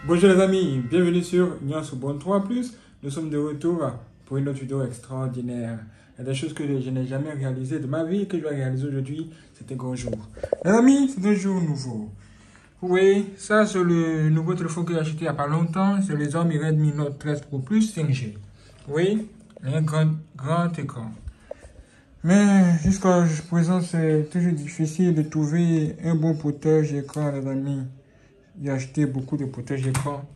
Bonjour les amis, bienvenue sur Nuance Bon 3+. Nous sommes de retour pour une autre vidéo extraordinaire. Il y a des choses que je n'ai jamais réalisées de ma vie et que je vais réaliser aujourd'hui. C'est un grand jour. Les amis, c'est un jour nouveau. Oui, ça c'est le nouveau téléphone que j'ai acheté il n'y a pas longtemps. C'est le Xiaomi Redmi Note 13 Pro Plus 5G. Oui, un grand écran. Mais jusqu'à présent, c'est toujours difficile de trouver un bon protège écran, les amis. J'ai acheté beaucoup de protège écran,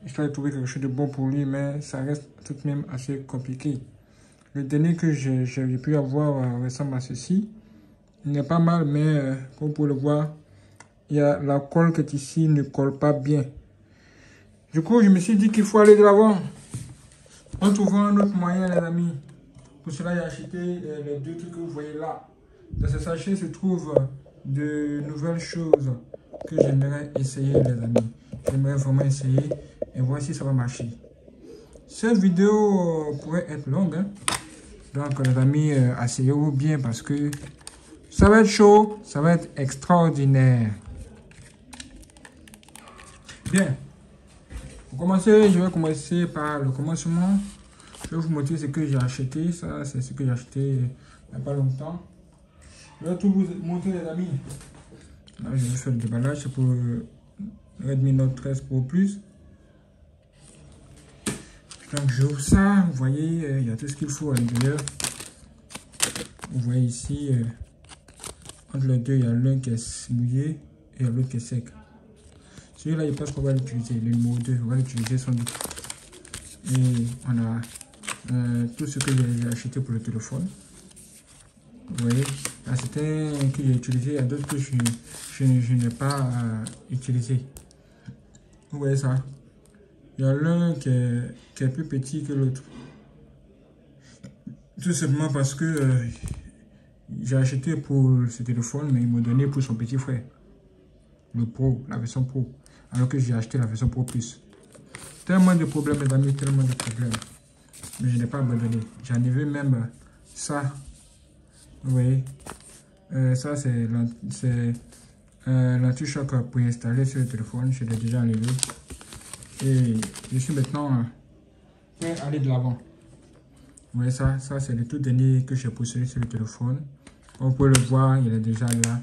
histoire de trouver quelque chose de bon pour lui, mais ça reste tout de même assez compliqué. Le dernier que j'ai pu avoir ressemble à ceci. Il n'est pas mal, mais comme vous pouvez le voir, il y a la colle qui est ici ne colle pas bien. Du coup, je me suis dit qu'il faut aller de l'avant en trouvant un autre moyen, les amis. Pour cela, j'ai acheté les deux trucs que vous voyez là. Dans ce sachet se trouvent de nouvelles choses que j'aimerais essayer, les amis. J'aimerais vraiment essayer et voir si ça va marcher. Cette vidéo pourrait être longue, hein? Donc, les amis, asseyez-vous bien parce que ça va être chaud, ça va être extraordinaire. Bien. Pour commencer, je vais commencer par le commencement. Je vais vous montrer ce que j'ai acheté. Ça, c'est ce que j'ai acheté il n'y a pas longtemps. Je vais tout vous montrer, les amis. Là, je vais faire le déballage. C'est pour le Redmi Note 13 Pro Plus. Donc, j'ouvre ça. Vous voyez, il y a tout ce qu'il faut à l'intérieur. Vous voyez ici, entre les deux, il y a l'un qui est mouillé et l'autre qui est sec. Celui-là, je pense qu'on va l'utiliser. Le numéro 2, on va l'utiliser sans doute. Et on a tout ce que j'ai acheté pour le téléphone. Vous voyez, là c'est un que j'ai utilisé, il y a d'autres que je n'ai pas utilisé. Vous voyez ça? Il y a l'un qui est plus petit que l'autre. Tout simplement parce que j'ai acheté pour ce téléphone, mais ils m'ont donné pour son petit frère. Le Pro, la version Pro. Alors que j'ai acheté la version Pro Plus. Tellement de problèmes, mes amis, tellement de problèmes. Mais je n'ai pas abandonné. J'en ai vu même ça. Vous voyez, ça c'est l'anti-choc pour installer sur le téléphone. Je l'ai déjà enlevé. Et je suis maintenant prêt à aller de l'avant. Vous voyez ça, c'est le tout dernier que j'ai positionné sur le téléphone. Comme vous pouvez le voir, il est déjà là.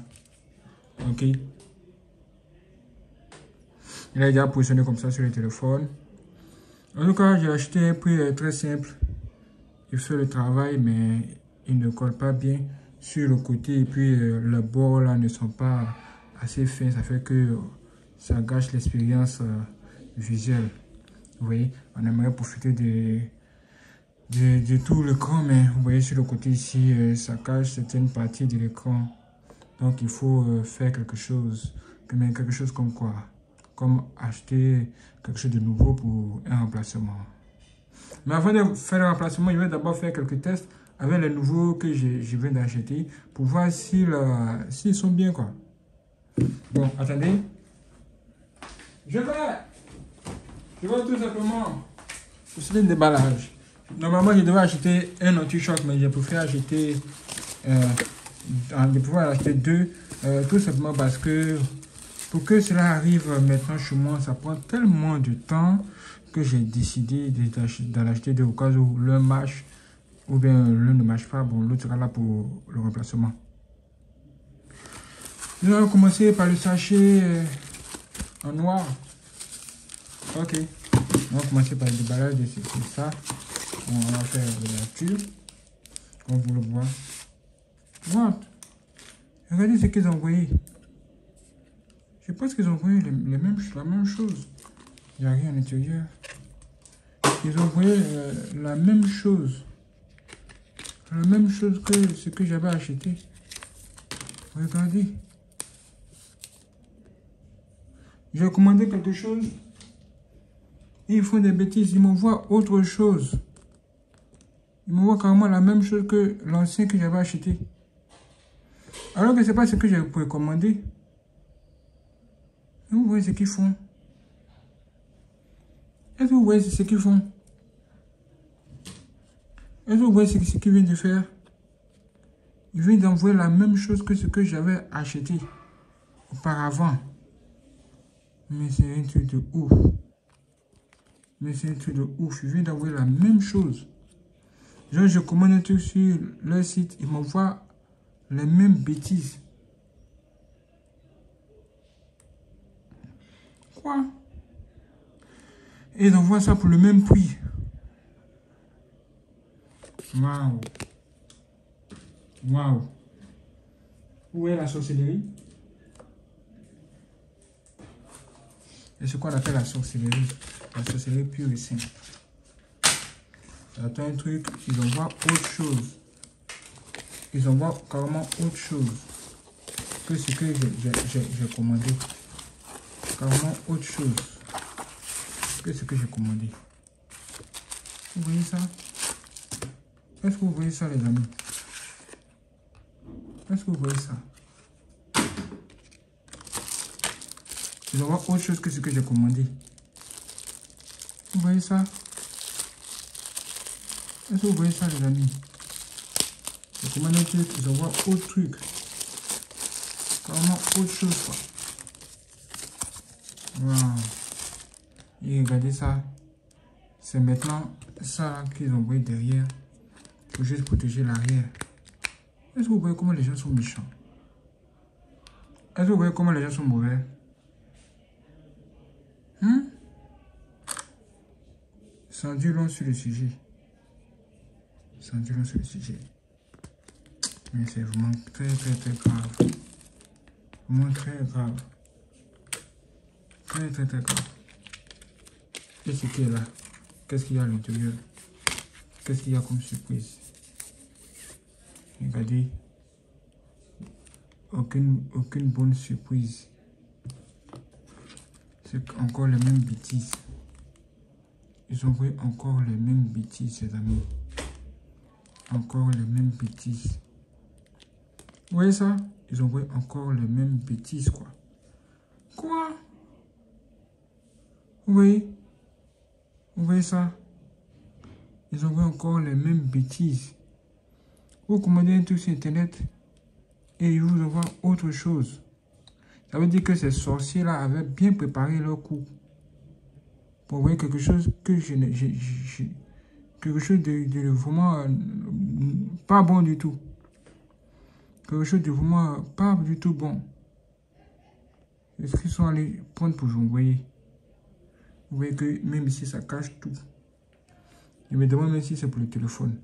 Ok. Il est déjà positionné comme ça sur le téléphone. En tout cas, j'ai acheté un prix très simple. Il fait le travail, mais il ne colle pas bien sur le côté. Et puis, les bords là ne sont pas assez fins. Ça fait que ça gâche l'expérience visuelle. Vous voyez, on aimerait profiter de tout l'écran, mais vous voyez sur le côté ici, ça cache certaines parties de l'écran. Donc, il faut faire quelque chose. Mais quelque chose comme quoi? Comme acheter quelque chose de nouveau pour un remplacement. Mais avant de faire le remplacement, je vais d'abord faire quelques tests avec les nouveaux que je viens d'acheter pour voir s'ils sont bien, quoi. Bon, attendez. Je vais tout simplement procéder au déballage. Normalement, je devais acheter un anti-choc, mais j'ai préféré acheter deux, tout simplement parce que pour que cela arrive maintenant chez moi, ça prend tellement de temps que j'ai décidé d'en acheter deux au cas où l'un marche ou bien l'un ne marche pas. Bon, l'autre sera là pour le remplacement. Nous allons commencer par le sachet en noir. Ok. On va commencer par le déballage de ça. On va faire la lecture. Comme vous le voyez. What? Regardez ce qu'ils ont envoyé. Je pense qu'ils ont envoyé la même chose. Il n'y a rien à l'intérieur. Ils ont envoyé la même chose. La même chose que ce que j'avais acheté. Regardez. J'ai commandé quelque chose. Et ils font des bêtises. Ils m'envoient autre chose. Ils m'envoient carrément la même chose que l'ancien que j'avais acheté. Alors que ce n'est pas ce que j'ai commandé. Vous voyez ce qu'ils font? Est-ce que vous voyez ce qu'ils font? Est-ce que vous voyez ce qu'ils viennent de faire? Ils viennent d'envoyer la même chose que ce que j'avais acheté auparavant. Mais c'est un truc de ouf. Mais c'est un truc de ouf. Je viens d'envoyer la même chose. Genre, je commande un truc sur leur site. Ils m'envoient les mêmes bêtises. Quoi? Et ils envoient ça pour le même prix. Waouh. Waouh. Où est la sorcellerie? Et c'est quoi on appelle la sorcellerie? La sorcellerie pure et simple. J'attends un truc, ils envoient autre chose. Ils envoient carrément autre chose que ce que j'ai commandé. Carrément autre chose que ce que j'ai commandé. Vous voyez ça? Est-ce que vous voyez ça, les amis? Est-ce que vous voyez ça? Ils envoient autre chose que ce que j'ai commandé. Vous voyez ça? Est-ce que vous voyez ça, les amis? J'ai commandé un truc, ils envoient autre truc. Carrément autre chose, quoi. Waouh. Et regardez ça. C'est maintenant ça qu'ils ont envoyé derrière. Pour juste protéger l'arrière. Est-ce que vous voyez comment les gens sont méchants? Est-ce que vous voyez comment les gens sont mauvais? Sans dire long sur le sujet. Sans dire long sur le sujet. Mais c'est vraiment très grave. Vraiment très grave. Très grave. Et ce qui est là? Qu'est-ce qu'il y a à l'intérieur? Qu'est-ce qu'il y a comme surprise? Regardez. Aucune bonne surprise. C'est encore les mêmes bêtises. Ils ont envoyé encore les mêmes bêtises, les amis. Encore les mêmes bêtises. Vous voyez ça? Ils ont envoyé encore les mêmes bêtises, quoi. Quoi? Vous voyez? Vous voyez ça? Ils ont envoyé encore les mêmes bêtises. Vous commandez un truc sur Internet et ils vous envoient autre chose. Ça veut dire que ces sorciers-là avaient bien préparé leur coup. Pour envoyer quelque chose que quelque chose de vraiment pas bon du tout. Quelque chose de vraiment pas du tout bon. Est-ce qu'ils sont allés prendre pour vous voyez? Vous voyez que même ici ça cache tout. Je me demande même si c'est pour le téléphone.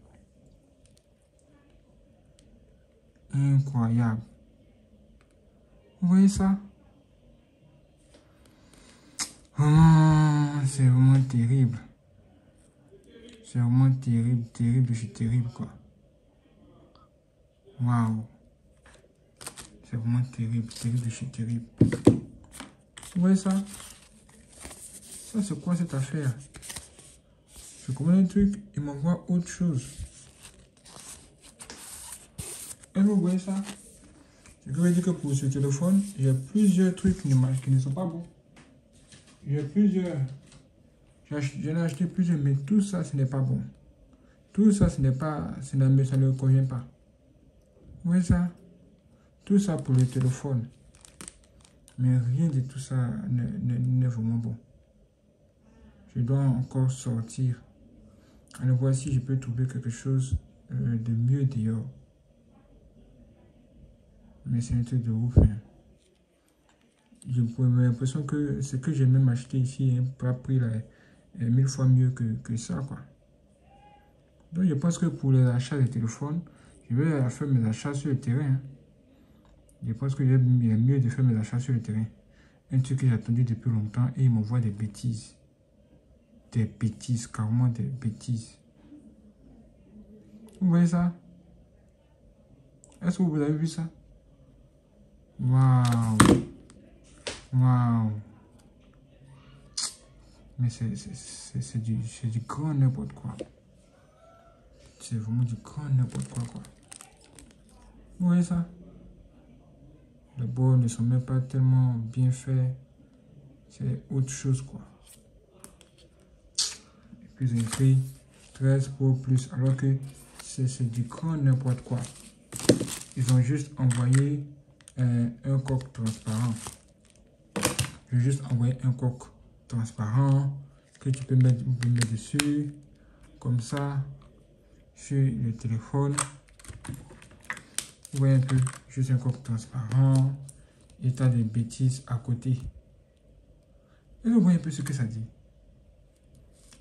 Incroyable. Vous voyez ça? C'est vraiment terrible. C'est vraiment terrible, je suis terrible, quoi. Waouh. C'est vraiment terrible, je suis terrible. Vous voyez ça? Ça, c'est quoi cette affaire? Je commande un truc, il m'envoie autre chose. Et vous voyez ça? Ce qui veut dire que pour ce téléphone, il y a plusieurs trucs qui ne sont pas bons. Il y a plusieurs. J'en ai acheté plusieurs, mais tout ça, ce n'est pas bon. Tout ça, ça ne convient pas. Vous voyez ça? Tout ça pour le téléphone. Mais rien de tout ça n'est vraiment bon. Je dois encore sortir. Allez voir si je peux trouver quelque chose de mieux dehors. Mais c'est un truc de ouf. Hein. J'ai l'impression que ce que j'ai même acheté ici, pas pris là, est 1000 fois mieux que ça, quoi. Donc je pense que pour les achats de téléphones, je vais faire mes achats sur le terrain. Hein. Je pense qu'il est mieux de faire mes achats sur le terrain. Un truc que j'ai attendu depuis longtemps et ils m'envoient des bêtises. Des bêtises, carrément des bêtises. Vous voyez ça? Est-ce que vous avez vu ça? Waouh! Waouh! Mais c'est du grand n'importe quoi. C'est vraiment du grand n'importe quoi, quoi. Vous voyez ça? Les bords ne sont même pas tellement bien faits. C'est autre chose, quoi. Et puis ils ont écrit 13 Pro Plus, alors que c'est du grand n'importe quoi. Ils ont juste envoyé un coque transparent. J'ai juste envoyé un coque transparent que tu peux mettre dessus, comme ça, sur le téléphone. Vous voyez un peu, juste un coque transparent, et tu as des bêtises à côté. Est-ce que vous voyez un peu ce que ça dit?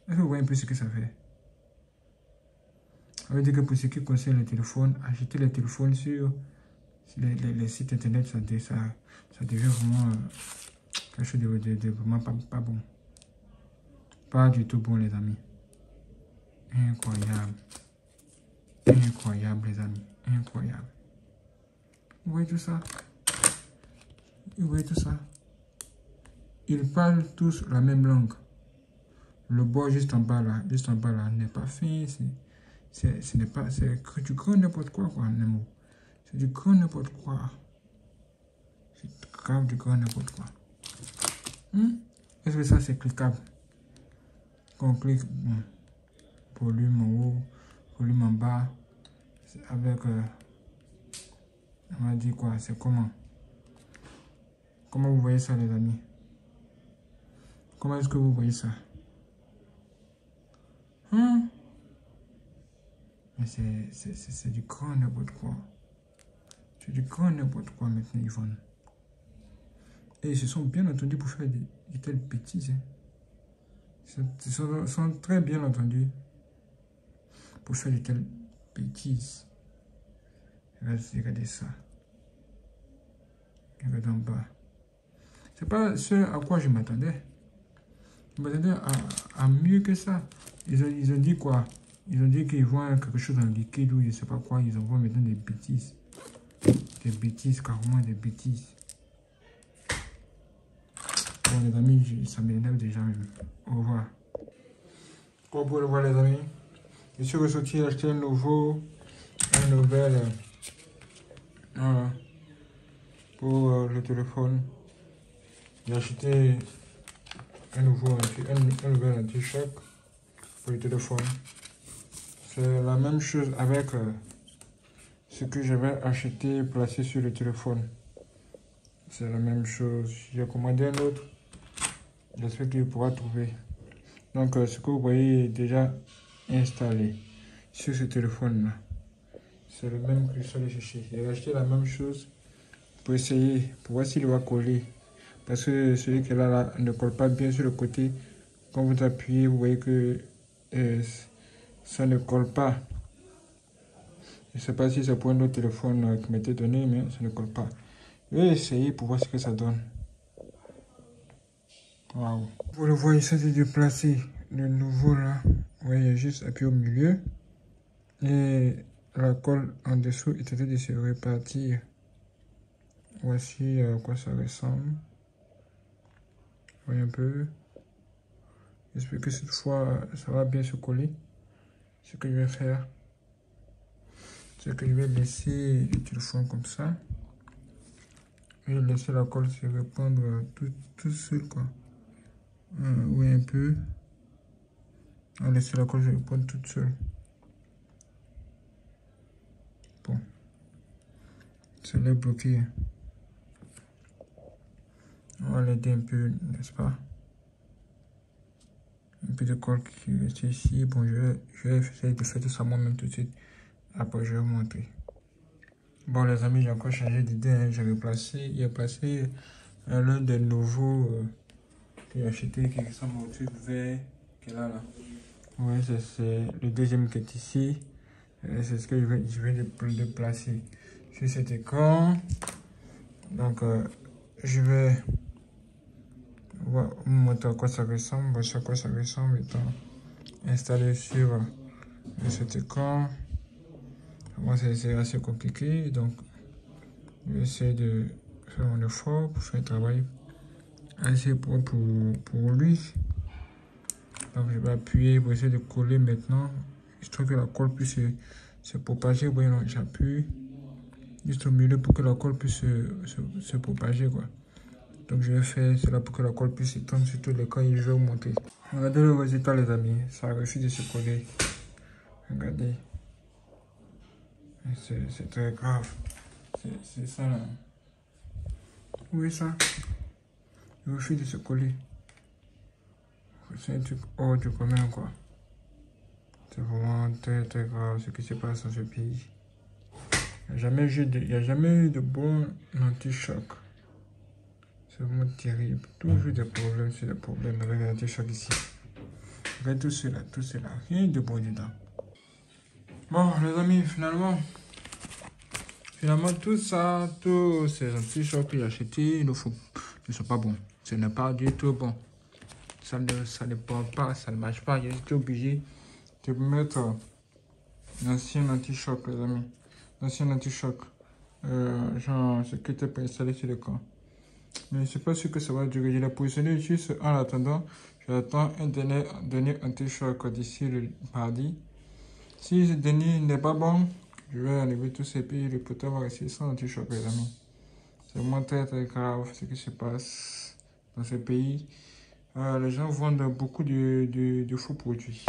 Est-ce que vous voyez un peu ce que ça fait? Ça veut dire que pour ce qui concerne le téléphone, acheter les téléphones sur les sites internet, ça devient vraiment quelque chose de vraiment pas bon. Pas du tout bon, les amis. Incroyable. Incroyable, les amis. Incroyable. Vous voyez tout ça? Vous voyez tout ça? Ils parlent tous la même langue. Le bord juste en bas là, n'est pas fin. Ce n'est pas... C'est du grand n'importe quoi, Nemo. C'est du grand n'importe quoi. C'est grave du grand n'importe quoi. Est-ce que ça, c'est cliquable? Quand on clique, bon, volume en haut, volume en bas, avec... on va dire quoi? C'est comment? Comment vous voyez ça, les amis? Comment est-ce que vous voyez ça? Mais c'est du grand n'importe quoi. C'est du grand n'importe quoi maintenant, Yvonne. Et ils se sont bien entendus pour faire de telles bêtises. Ils sont très bien entendus pour faire de telles bêtises. Regardez ça. Regardez en bas. C'est pas ce à quoi je m'attendais. Je m'attendais à mieux que ça. Ils ont dit quoi? Ils ont dit qu'ils voient quelque chose en liquide ou je sais pas quoi. Ils envoient maintenant des bêtises. Des bêtises, carrément des bêtises. Bon, les amis, ça m'énerve déjà même. Au revoir. Comme vous pouvez le voir, les amis, je suis ressorti acheter un nouvel pour le téléphone. J'ai acheté un nouvel anti-choc pour le téléphone. C'est la même chose avec ce que j'avais acheté placé sur le téléphone. C'est la même chose. J'ai commandé un autre. J'espère qu'il pourra trouver. Donc, ce que vous voyez déjà installé sur ce téléphone-là, c'est le même que je suis allé chercher. J'ai acheté la même chose pour essayer, pour voir s'il va coller. Parce que celui qui est là ne colle pas bien sur le côté. Quand vous appuyez, vous voyez que ça ne colle pas. Je ne sais pas si c'est pour un autre téléphone qui m'était donné, mais ça ne colle pas. Je vais essayer pour voir ce que ça donne. Waouh. Vous le voyez, ça c'est de placer le nouveau là. Vous voyez, juste appuyer au milieu. Et la colle en dessous est en train de se répartir. Voici à quoi ça ressemble. Vous voyez un peu. J'espère que cette fois, ça va bien se coller. Ce que je vais faire, c'est que je vais laisser le téléphone comme ça. Et laisser la colle se répandre tout seul, quoi. Oui, un peu. On laisse la colle se répandre toute seule. Bon. Ça l'est bloqué. On va l'aider un peu, n'est-ce pas? Un peu de colle qui reste ici. Bon, je vais essayer de faire tout ça moi-même tout de suite. Après, je vais vous montrer. Bon, les amis, j'ai encore changé d'idée. Hein. J'ai placé l'un des nouveaux que j'ai acheté qui ressemble au truc vert qui est là. Oui, c'est le deuxième qui est ici. C'est ce que je vais le placer sur cet écran. Donc, je vais vous montrer à quoi ça ressemble. Voici à quoi ça ressemble étant installé sur cet écran. Moi, c'est assez compliqué. Donc, je vais essayer de faire mon effort pour faire un travail assez propre pour lui. Donc, je vais appuyer pour essayer de coller maintenant. Histoire que la colle puisse se propager. Vous voyez, j'appuie juste au milieu pour que la colle puisse se propager, quoi. Donc, je vais faire cela pour que la colle puisse s'étendre sur tout l'écran et je vais vous montrer. Regardez le résultat, les amis. Ça refuse de se coller. Regardez. C'est très grave. C'est ça, là. Vous voyez ça? Il refuse de se coller. C'est un truc hors du commun, quoi. C'est vraiment très très grave ce qui se passe dans ce pays. Il n'y a jamais eu de bon anti-choc. C'est vraiment terrible. Toujours des problèmes sur des problèmes avec l'anti-choc ici. Regardez tout cela, tout cela. Rien de bon dedans. Bon, les amis, finalement, tout ça, tous ces anti-chocs que j'ai achetés ne sont pas bons. Ce n'est pas du tout bon. Ça ne prend pas, ça ne marche pas. J'ai été obligé de mettre l'ancien anti-choc, les amis. L'ancien anti-choc. Genre, ce qui était pas installé sur le camp. Mais je ne sais pas sûr que ça va durer. Je l'ai positionné juste en attendant. J'attends un dernier anti-choc d'ici le mardi. Si ce dernier n'est pas bon, je vais enlever tous ces pays. Le poteau va rester sans anti-choc, les amis. C'est vraiment très très grave ce qui se passe dans ce pays. Les gens vendent beaucoup de faux produits.